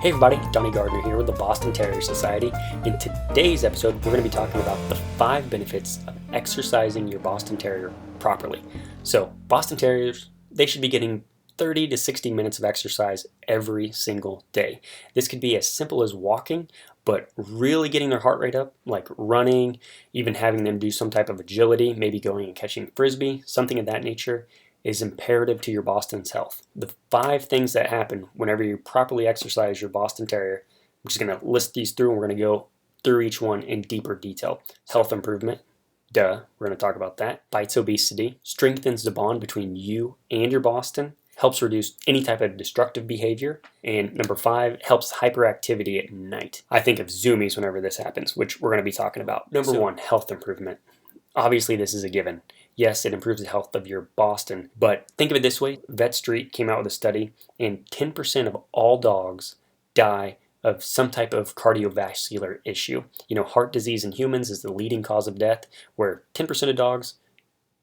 Hey everybody, Donnie Gardner here with the Boston Terrier Society. In today's episode, we're going to be talking about the 5 benefits of exercising your Boston Terrier properly. So, Boston Terriers, they should be getting 30 to 60 minutes of exercise every single day. This could be as simple as walking, but really getting their heart rate up, like running, even having them do some type of agility, maybe going and catching a frisbee, something of that nature, is imperative to your Boston's health. The 5 things that happen whenever you properly exercise your Boston Terrier, I'm just going to list these through and we're going to go through each one in deeper detail. Health improvement, we're going to talk about that. Fights obesity, strengthens the bond between you and your Boston, helps reduce any type of destructive behavior, and number 5, helps hyperactivity at night. I think of zoomies whenever this happens, which we're going to be talking about. Number 1, health improvement. Obviously, this is a given. Yes, it improves the health of your Boston, but think of it this way. Vet Street came out with a study, and 10% of all dogs die of some type of cardiovascular issue. Heart disease in humans is the leading cause of death, where 10% of dogs,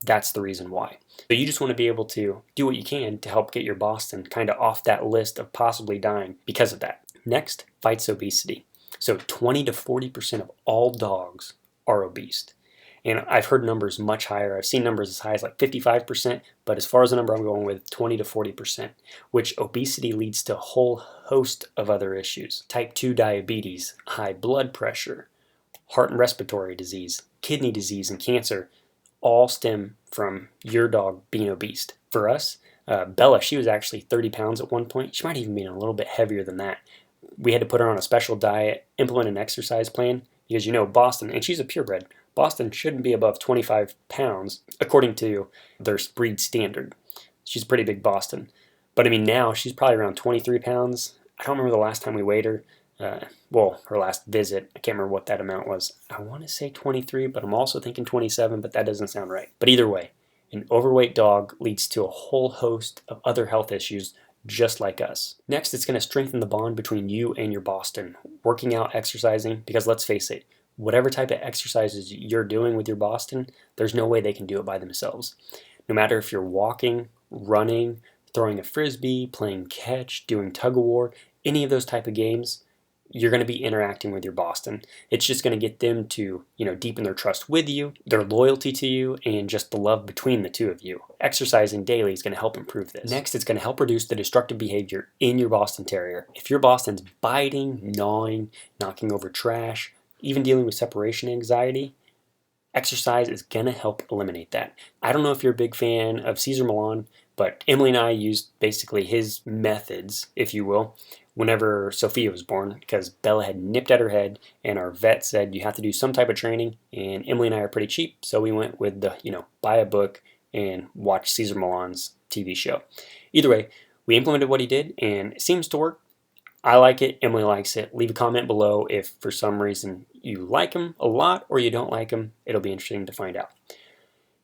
that's the reason why. So you just want to be able to do what you can to help get your Boston kind of off that list of possibly dying because of that. Next, fights obesity. So 20 to 40% of all dogs are obese. And I've heard numbers much higher. I've seen numbers as high as like 55%, but as far as the number I'm going with, 20 to 40%, which obesity leads to a whole host of other issues. Type 2 diabetes, high blood pressure, heart and respiratory disease, kidney disease, and cancer all stem from your dog being obese. For us, Bella, she was actually 30 pounds at one point. She might even be a little bit heavier than that. We had to put her on a special diet, implement an exercise plan, because Boston, and she's a purebred, Boston shouldn't be above 25 pounds according to their breed standard. She's a pretty big Boston. But now she's probably around 23 pounds. I don't remember the last time we weighed her. Her last visit. I can't remember what that amount was. I want to say 23, but I'm also thinking 27, but that doesn't sound right. But either way, an overweight dog leads to a whole host of other health issues just like us. Next, it's going to strengthen the bond between you and your Boston. Working out, exercising, because let's face it, whatever type of exercises you're doing with your Boston, there's no way they can do it by themselves. No matter if you're walking, running, throwing a frisbee, playing catch, doing tug of war, any of those type of games, you're going to be interacting with your Boston. It's just going to get them to, deepen their trust with you, their loyalty to you, and just the love between the two of you. Exercising daily is going to help improve this. Next, it's going to help reduce the destructive behavior in your Boston Terrier. If your Boston's biting, gnawing, knocking over trash, even dealing with separation anxiety, exercise is going to help eliminate that. I don't know if you're a big fan of Cesar Millan, but Emily and I used basically his methods, if you will, whenever Sophia was born, because Bella had nipped at her head, and our vet said you have to do some type of training, and Emily and I are pretty cheap, so we went with the, buy a book and watch Cesar Millan's TV show. Either way, we implemented what he did, and it seems to work. I like it. Emily likes it. Leave a comment below if for some reason you like him a lot or you don't like him. It'll be interesting to find out.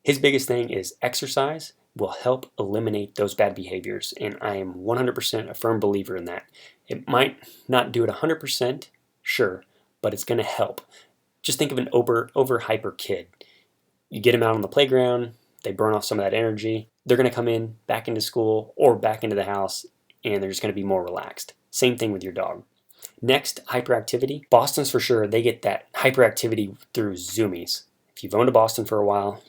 His biggest thing is exercise will help eliminate those bad behaviors, and I am 100% a firm believer in that. It might not do it 100%, sure, but it's going to help. Just think of an over hyper kid. You get them out on the playground, they burn off some of that energy. They're going to come in back into school or back into the house, and they're just going to be more relaxed. Same thing with your dog. Next, hyperactivity. Bostons for sure, they get that hyperactivity through zoomies. If you've owned a Boston for a while,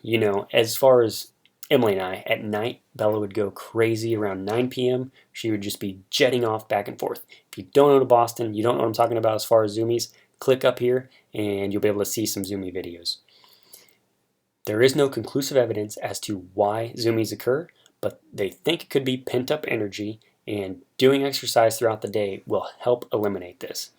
as far as Emily and I, at night, Bella would go crazy around 9 p.m. She would just be jetting off back and forth. If you don't own a Boston, you don't know what I'm talking about as far as zoomies, click up here and you'll be able to see some zoomie videos. There is no conclusive evidence as to why zoomies occur, but they think it could be pent-up energy, and doing exercise throughout the day will help eliminate this.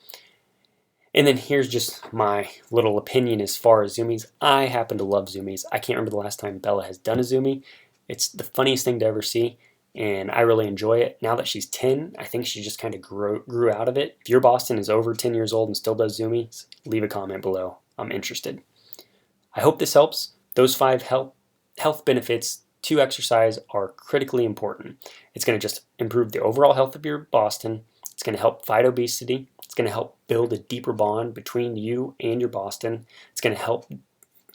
And then here's just my little opinion as far as zoomies. I happen to love zoomies. I can't remember the last time Bella has done a zoomie. It's the funniest thing to ever see, and I really enjoy it. Now that she's 10, I think she just kind of grew out of it. If your Boston is over 10 years old and still does zoomies, leave a comment below. I'm interested. I hope this helps. Those 5 health benefits to exercise are critically important. It's going to just improve the overall health of your Boston. It's going to help fight obesity. It's going to help build a deeper bond between you and your Boston. It's going to help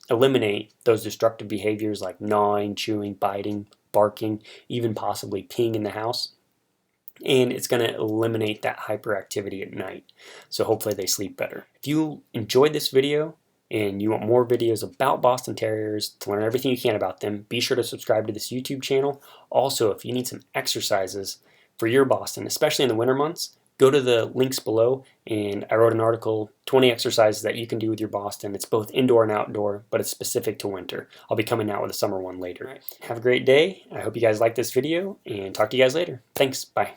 eliminate those destructive behaviors like gnawing, chewing, biting, barking, even possibly peeing in the house. and it's going to eliminate that hyperactivity at night. So hopefully they sleep better. If you enjoyed this video and you want more videos about Boston Terriers to learn everything you can about them, be sure to subscribe to this YouTube channel. Also, if you need some exercises for your Boston, especially in the winter months, go to the links below, and I wrote an article, 20 exercises that you can do with your Boston. It's both indoor and outdoor, but it's specific to winter. I'll be coming out with a summer one later. Have a great day. I hope you guys like this video, and talk to you guys later. Thanks. Bye.